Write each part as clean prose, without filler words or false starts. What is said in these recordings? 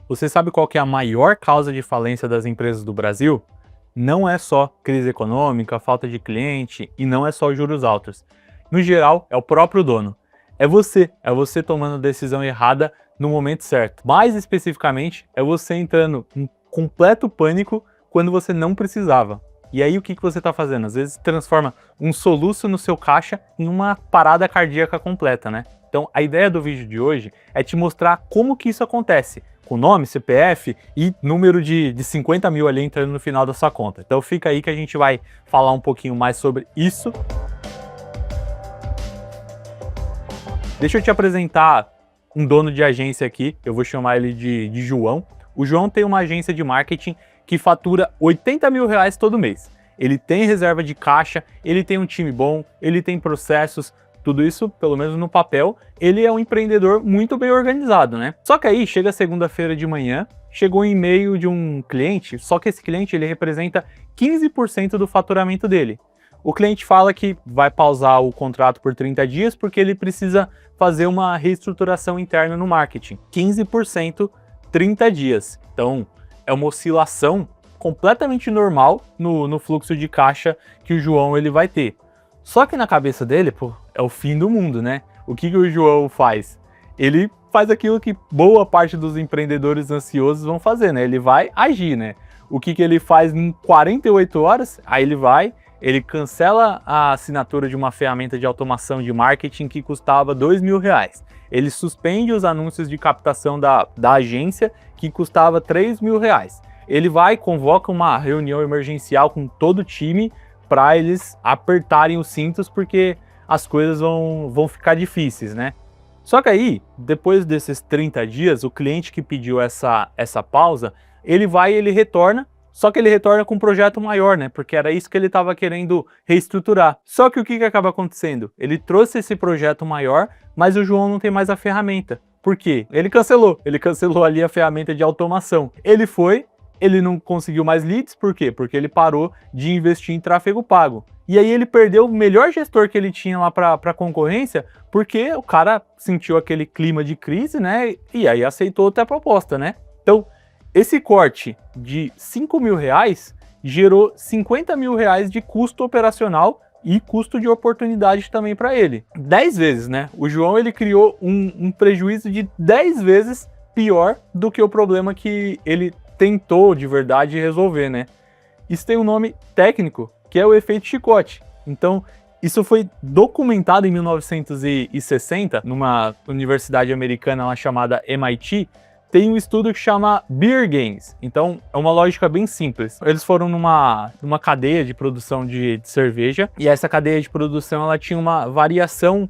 Você sabe qual que é a maior causa de falência das empresas do Brasil? Não é só crise econômica, falta de cliente e não é só os juros altos. No geral, é o próprio dono. É você tomando a decisão errada no momento certo. Mais especificamente, é você entrando em completo pânico quando você não precisava. E aí o que você está fazendo? Às vezes transforma um soluço no seu caixa em uma parada cardíaca completa, né? Então a ideia do vídeo de hoje é te mostrar como que isso acontece, com nome, CPF e número de 50 mil ali entrando no final da sua conta. Então fica aí que a gente vai falar um pouquinho mais sobre isso. Deixa eu te apresentar um dono de agência aqui, eu vou chamar ele de João. O João tem uma agência de marketing que fatura 80 mil reais todo mês. Ele tem reserva de caixa, ele tem um time bom, ele tem processos, tudo isso, pelo menos no papel, ele é um empreendedor muito bem organizado, né? Só que aí chega segunda-feira de manhã, chegou um e-mail de um cliente, só que esse cliente ele representa 15% do faturamento dele. O cliente fala que vai pausar o contrato por 30 dias porque ele precisa fazer uma reestruturação interna no marketing. 15%, 30 dias. Então, é uma oscilação completamente normal no fluxo de caixa que o João ele vai ter. Só que na cabeça dele, pô, é o fim do mundo, né? O que o João faz? Ele faz aquilo que boa parte dos empreendedores ansiosos vão fazer, né? Ele vai agir, né? O que ele faz em 48 horas? Aí ele cancela a assinatura de uma ferramenta de automação de marketing que custava R$2.000. Ele suspende os anúncios de captação da agência que custava R$3.000. Ele vai, convoca uma reunião emergencial com todo o time para eles apertarem os cintos porque as coisas vão ficar difíceis, né? Só que aí, depois desses 30 dias, o cliente que pediu essa pausa, ele retorna, só que ele retorna com um projeto maior, né? Porque era isso que ele estava querendo reestruturar. Só que o que acaba acontecendo? Ele trouxe esse projeto maior, mas o João não tem mais a ferramenta. Por quê? Ele cancelou ali a ferramenta de automação. Ele não conseguiu mais leads, por quê? Porque ele parou de investir em tráfego pago. E aí ele perdeu o melhor gestor que ele tinha lá para a concorrência, porque o cara sentiu aquele clima de crise, né? E aí aceitou outra proposta, né? Então, esse corte de R$5.000 gerou R$50.000 de custo operacional e custo de oportunidade também para ele. 10 vezes, né? O João ele criou um prejuízo de 10 vezes pior do que o problema que ele tentou de verdade resolver, né? Isso tem um nome técnico, que é o efeito chicote. Então, isso foi documentado em 1960, numa universidade americana lá chamada MIT, tem um estudo que chama Beer Games. Então, é uma lógica bem simples. Eles foram numa cadeia de produção de cerveja, e essa cadeia de produção ela tinha uma variação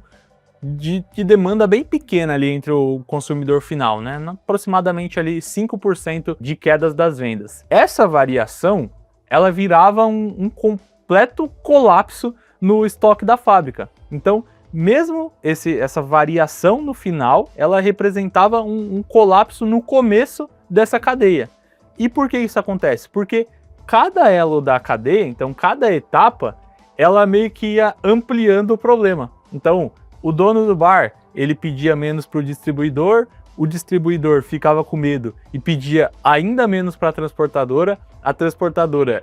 de demanda bem pequena ali entre o consumidor final, né? Aproximadamente ali 5% de quedas das vendas. Essa variação, ela virava um completo colapso no estoque da fábrica. Então, mesmo essa variação no final, ela representava um colapso no começo dessa cadeia. E por que isso acontece? Porque cada elo da cadeia, então cada etapa, ela meio que ia ampliando o problema. Então, o dono do bar, ele pedia menos para o distribuidor ficava com medo e pedia ainda menos para a transportadora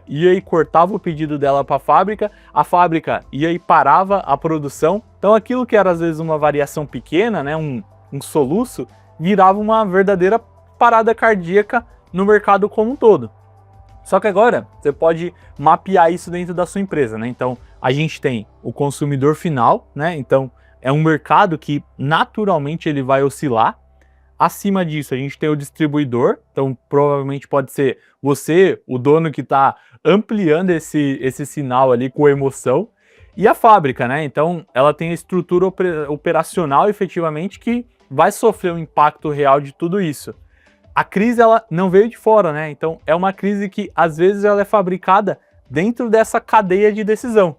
ia e cortava o pedido dela para a fábrica ia e parava a produção. Então aquilo que era às vezes uma variação pequena, né, um soluço, virava uma verdadeira parada cardíaca no mercado como um todo. Só que agora você pode mapear isso dentro da sua empresa, né? Então a gente tem o consumidor final, né? Então é um mercado que naturalmente ele vai oscilar. Acima disso, a gente tem o distribuidor, então provavelmente pode ser você, o dono que está ampliando esse sinal ali com emoção. E a fábrica, né? Então ela tem a estrutura operacional efetivamente que vai sofrer um impacto real de tudo isso. A crise ela não veio de fora, né? Então é uma crise que às vezes ela é fabricada dentro dessa cadeia de decisão.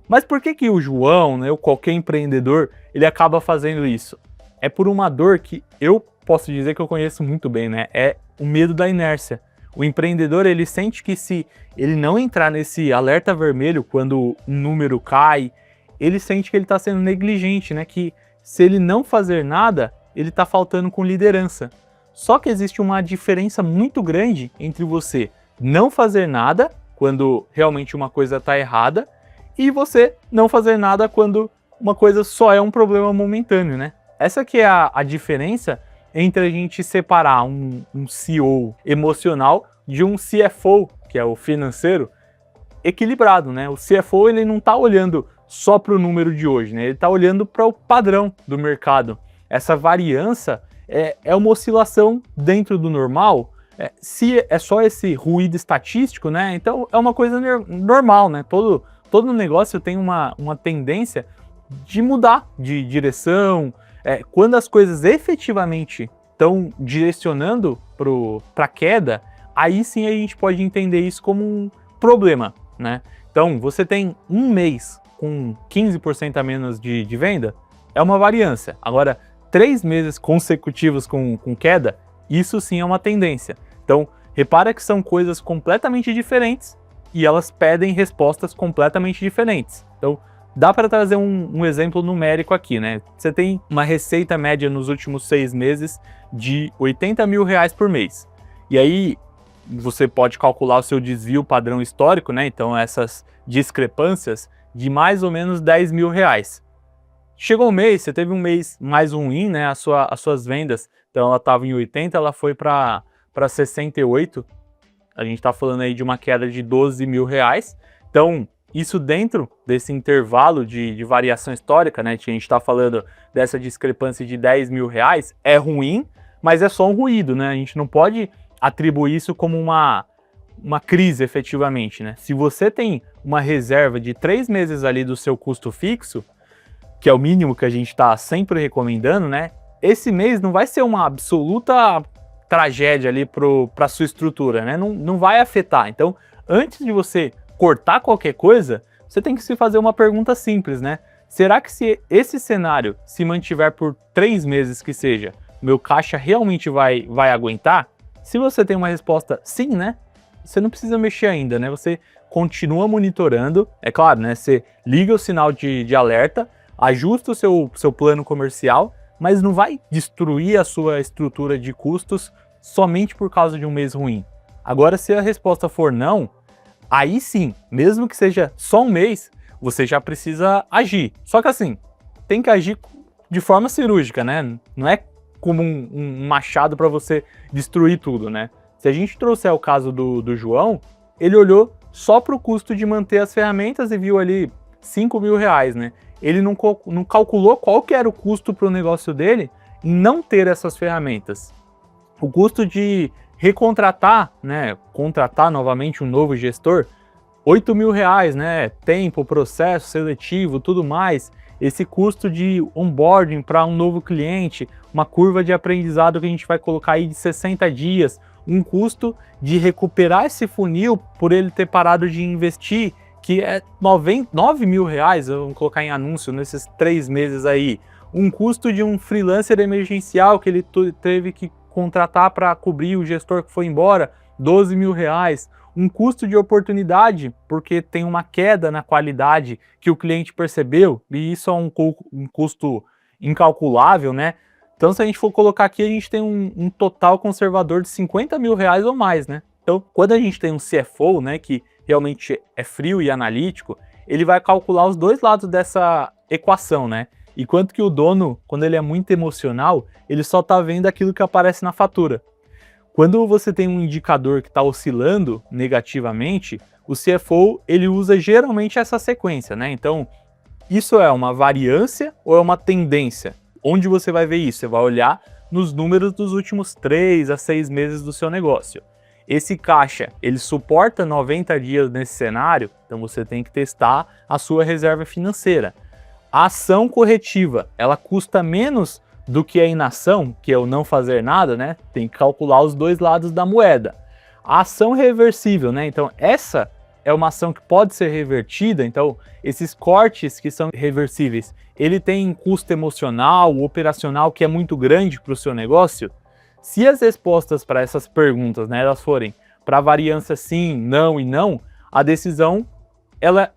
Mas por que o João, né, ou qualquer empreendedor, ele acaba fazendo isso? É por uma dor que eu posso dizer que eu conheço muito bem, né? É o medo da inércia. O empreendedor, ele sente que se ele não entrar nesse alerta vermelho quando um número cai, ele sente que ele está sendo negligente, né? Que se ele não fazer nada, ele está faltando com liderança. Só que existe uma diferença muito grande entre você não fazer nada quando realmente uma coisa está errada e você não fazer nada quando uma coisa só é um problema momentâneo, né? Essa que é a diferença entre a gente separar um CEO emocional de um CFO, que é o financeiro, equilibrado, né? O CFO, ele não está olhando só para o número de hoje, né? Ele está olhando para o padrão do mercado. Essa variância é uma oscilação dentro do normal. Se é só esse ruído estatístico, né? Então é uma coisa normal, né? Todo negócio tem uma tendência de mudar de direção. Quando as coisas efetivamente estão direcionando para a queda, aí sim a gente pode entender isso como um problema, né? Então, você tem um mês com 15% a menos de venda, é uma variância. Agora, 3 meses consecutivos com queda, isso sim é uma tendência. Então, repara que são coisas completamente diferentes e elas pedem respostas completamente diferentes. Então, dá para trazer um exemplo numérico aqui, né? Você tem uma receita média nos últimos 6 meses de R$80 mil por mês. E aí, você pode calcular o seu desvio padrão histórico, né? Então, essas discrepâncias de mais ou menos R$10 mil. Chegou um mês, você teve um mês mais ruim, né? As suas vendas, então ela estava em 80, ela foi para 68. A gente está falando aí de uma queda de R$12 mil. Então, isso dentro desse intervalo de variação histórica, né? A gente está falando dessa discrepância de R$10 mil, é ruim, mas é só um ruído, né? A gente não pode atribuir isso como uma crise efetivamente, né? Se você tem uma reserva de 3 meses ali do seu custo fixo, que é o mínimo que a gente está sempre recomendando, né? Esse mês não vai ser uma absoluta tragédia ali para sua estrutura, né? Não vai afetar. Então, antes de você cortar qualquer coisa, você tem que se fazer uma pergunta simples, né? Será que se esse cenário se mantiver por 3 meses que seja, meu caixa realmente vai aguentar? Se você tem uma resposta sim, né? Você não precisa mexer ainda, né? Você continua monitorando, é claro, né? Você liga o sinal de alerta, ajusta o seu plano comercial, mas não vai destruir a sua estrutura de custos somente por causa de um mês ruim. Agora, se a resposta for não, aí sim, mesmo que seja só um mês, você já precisa agir. Só que assim, tem que agir de forma cirúrgica, né? Não é como um machado para você destruir tudo, né? Se a gente trouxer o caso do João, ele olhou só para o custo de manter as ferramentas e viu ali R$5 mil, né? Ele não calculou qual que era o custo para o negócio dele em não ter essas ferramentas. O custo de recontratar, né? Contratar novamente um novo gestor, R$8 mil, né? Tempo, processo seletivo, tudo mais. Esse custo de onboarding para um novo cliente, uma curva de aprendizado que a gente vai colocar aí de 60 dias, um custo de recuperar esse funil por ele ter parado de investir, que é R$9 mil, vamos colocar em anúncio nesses 3 meses aí. Um custo de um freelancer emergencial que ele teve que contratar para cobrir o gestor que foi embora, R$12 mil. Um custo de oportunidade, porque tem uma queda na qualidade que o cliente percebeu, e isso é um custo incalculável, né? Então, se a gente for colocar aqui, a gente tem um total conservador de R$50 mil ou mais, né? Então, quando a gente tem um CFO, né, que realmente é frio e analítico, ele vai calcular os dois lados dessa equação, né? Enquanto que o dono, quando ele é muito emocional, ele só tá vendo aquilo que aparece na fatura. Quando você tem um indicador que está oscilando negativamente, o CFO ele usa geralmente essa sequência, né? Então, isso é uma variância ou é uma tendência? Onde você vai ver isso? Você vai olhar nos números dos últimos 3 a 6 meses do seu negócio. Esse caixa, ele suporta 90 dias nesse cenário, então você tem que testar a sua reserva financeira. A ação corretiva, ela custa menos do que a inação, que é o não fazer nada, né? Tem que calcular os dois lados da moeda. A ação reversível, né? Então essa é uma ação que pode ser revertida, então esses cortes que são reversíveis, ele tem custo emocional, operacional que é muito grande para o seu negócio. Se as respostas para essas perguntas, né, elas forem para variância sim, não e não, a decisão ela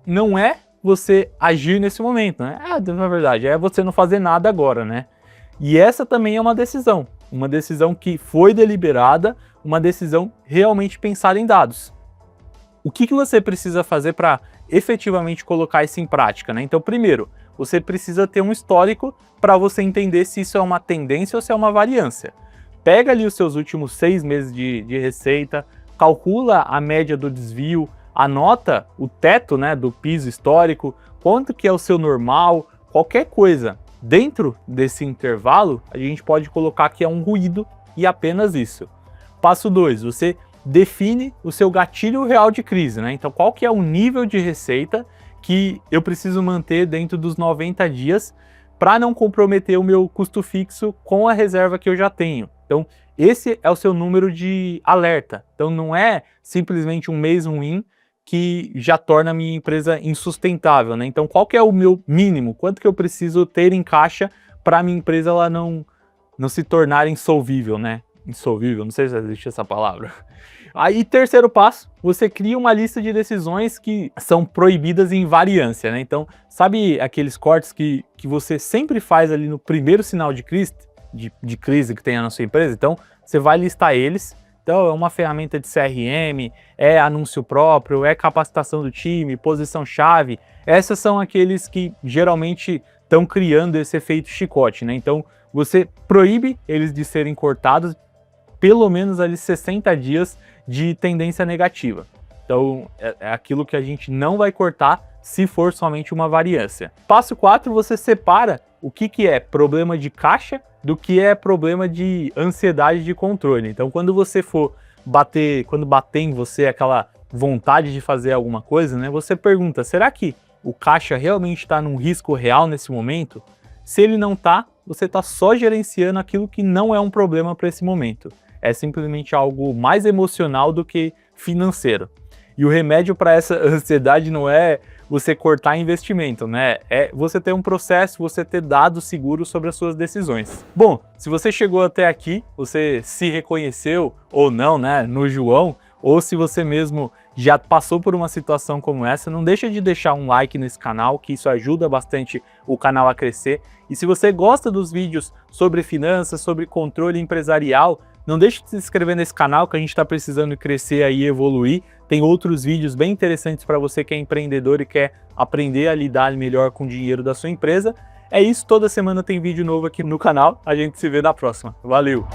não é você agir nesse momento, né? Na verdade, é você não fazer nada agora, né? E essa também é uma decisão. uma decisão que foi deliberada, uma decisão realmente pensada em dados. O que você precisa fazer para efetivamente colocar isso em prática, né? Então, primeiro, você precisa ter um histórico para você entender se isso é uma tendência ou se é uma variância. Pega ali os seus últimos 6 meses de receita, calcula a média do desvio, anota o teto, né, do piso histórico, quanto que é o seu normal, qualquer coisa dentro desse intervalo, a gente pode colocar que é um ruído e apenas isso. Passo 2, você define o seu gatilho real de crise, né? Então, qual que é o nível de receita que eu preciso manter dentro dos 90 dias para não comprometer o meu custo fixo com a reserva que eu já tenho. Então, esse é o seu número de alerta. Então, não é simplesmente um mês ruim que já torna a minha empresa insustentável, né? Então, qual que é o meu mínimo? Quanto que eu preciso ter em caixa para a minha empresa ela não se tornar insolvível, né? Insolvível, não sei se existe essa palavra. Aí, terceiro passo, você cria uma lista de decisões que são proibidas em variância, né? Então, sabe aqueles cortes que você sempre faz ali no primeiro sinal de crise que tem na sua empresa? Então, você vai listar eles. Então, é uma ferramenta de CRM, é anúncio próprio, é capacitação do time, posição-chave. Essas são aqueles que geralmente estão criando esse efeito chicote, né? Então, você proíbe eles de serem cortados pelo menos ali 60 dias de tendência negativa. Então, é aquilo que a gente não vai cortar se for somente uma variância. Passo 4, você separa o que é problema de caixa do que é problema de ansiedade de controle. Então, quando você for quando bater em você aquela vontade de fazer alguma coisa, né, você pergunta, será que o caixa realmente está num risco real nesse momento? Se ele não está, você está só gerenciando aquilo que não é um problema para esse momento. É simplesmente algo mais emocional do que financeiro. E o remédio para essa ansiedade não é você cortar investimento, né? É você ter um processo, você ter dados seguros sobre as suas decisões. Bom, se você chegou até aqui, você se reconheceu ou não, né, no João, ou se você mesmo já passou por uma situação como essa, não deixa de deixar um like nesse canal, que isso ajuda bastante o canal a crescer. E se você gosta dos vídeos sobre finanças, sobre controle empresarial, não deixe de se inscrever nesse canal que a gente está precisando crescer aí e evoluir. Tem outros vídeos bem interessantes para você que é empreendedor e quer aprender a lidar melhor com o dinheiro da sua empresa. É isso, toda semana tem vídeo novo aqui no canal. A gente se vê na próxima. Valeu!